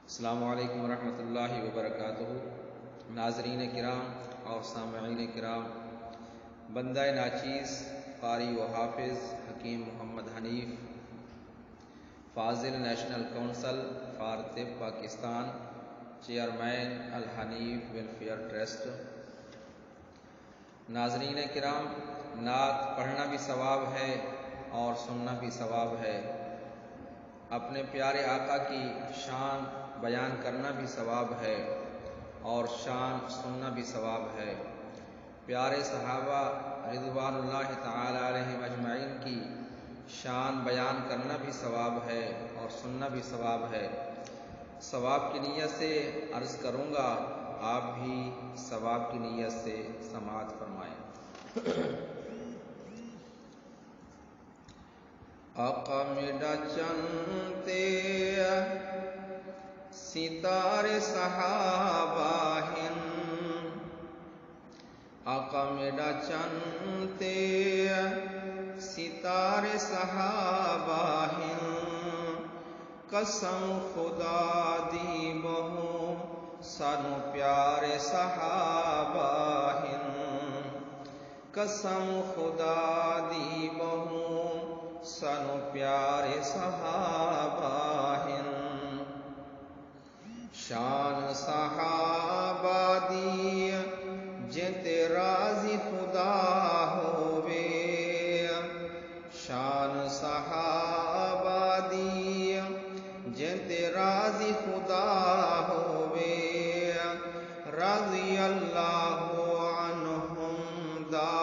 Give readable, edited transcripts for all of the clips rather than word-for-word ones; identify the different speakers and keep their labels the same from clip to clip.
Speaker 1: السلام علیکم ورحمۃ اللہ وبرکاتہ۔ ناظرین کرام اور سامعین کرام، بندہ ناچیز قاری و حافظ حکیم محمد حنیف، فاضل نیشنل کونسل فار طب پاکستان، چیئرمین الحنیف ویلفیئر ٹرسٹ۔ ناظرین کرام، نعت پڑھنا بھی ثواب ہے اور سننا بھی ثواب ہے، اپنے پیارے آقا کی شان بیان کرنا بھی ثواب ہے اور شان سننا بھی ثواب ہے۔ پیارے صحابہ رضوان اللہ تعالی علیہم اجمعین کی شان بیان کرنا بھی ثواب ہے اور سننا بھی ثواب ہے۔ ثواب کی نیت سے عرض کروں گا، آپ بھی ثواب کی نیت سے سماعت فرمائیں۔ آقا میڈا چنتے ستارے صحابہ ہیں، آقا میڈا چنتے ستارے صحابہ ہیں، قسم خدا دی بہو سانو پیارے صحابہ ہیں، قسم خدا دی بہو سانو پیارے صحابہ ہیں۔ شان صحابہ دی جتے راضی خدا ہووے، شان صحابہ دی جتے راضی خدا ہووے، رضی اللہ عنہم دا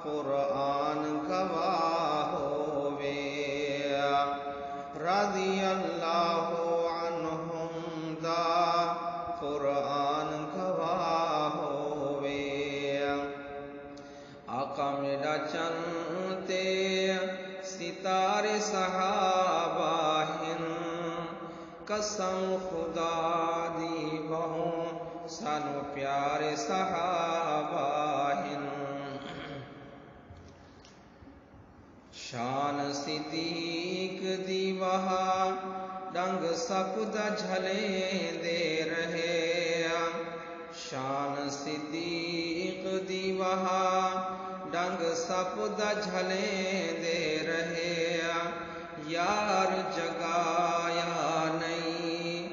Speaker 1: قرآن گواہ ہووے، رضی اللہ عنہم دا قرآن گواہ ہووے۔ آقا میڈا چنتے ستارے صحابہ ہیں، قسم خدا دی بہو سانو پیارے صحابہ ہیں۔ شان صدیق دی وہا ڈنگ سپدا جھلیں دے رہے، شان صدیق دی وہا ڈنگ سپدا جھلیں دے رہے، یار جگایا نہیں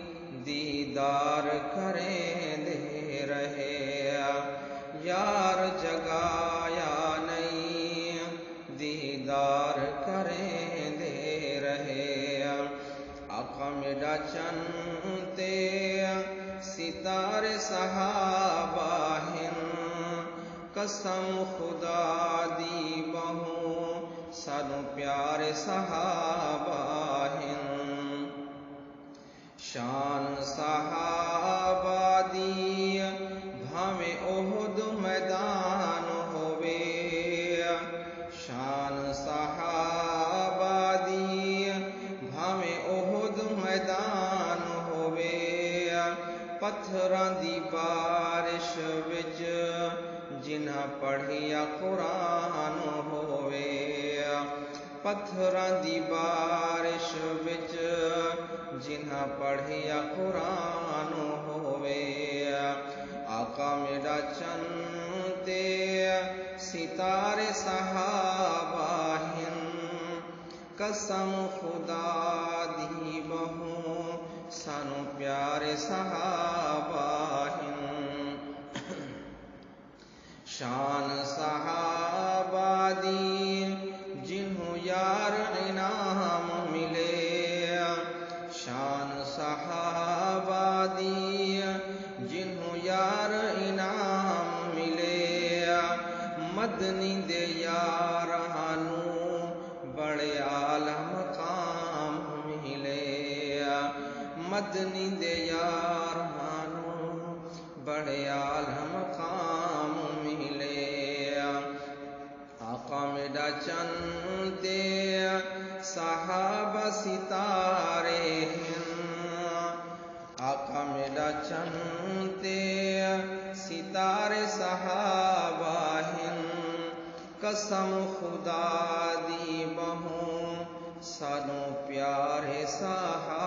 Speaker 1: دیدار کریں دے رہے، یار جگایا نہیں دیدار کریں دے رہے۔ آقا میڈا چنتے ستارے صحابہ ہیں، قسم خدا دی بہو سانو پیارے صحابہ ہیں۔ شان صحابہ دی بھاویں احد میدان ہووے، شان صحابہ دی بھاویں احد میدان ہووے، پتھراں دی بارش وچ جنہاں پڑھیا قرآن ہووے، پتھراں دی بارش وچ جنہاں پڑھیا قرآن ہووے۔ آقا میڈا چنتے ستارے صحابہ ہیں، قسم خدا دی بہو سانو پیارے صحابہ ہیں۔ شان صحابہ دی جنہوں یار انعام ملے، شان صحابہ دی جنہوں یار انعام ملے، مدنی دے یارانو بڑے اعلی مقام ملے، مدنی دے یارانو بڑے اعلی مقام ملے۔ آقا میڈا چنتے صحابہ ستارے ہیں، آقا میڈا چنتے ستارے صحابہ ہیں، قسم خدا دی بہوں سانو پیارے صحابہ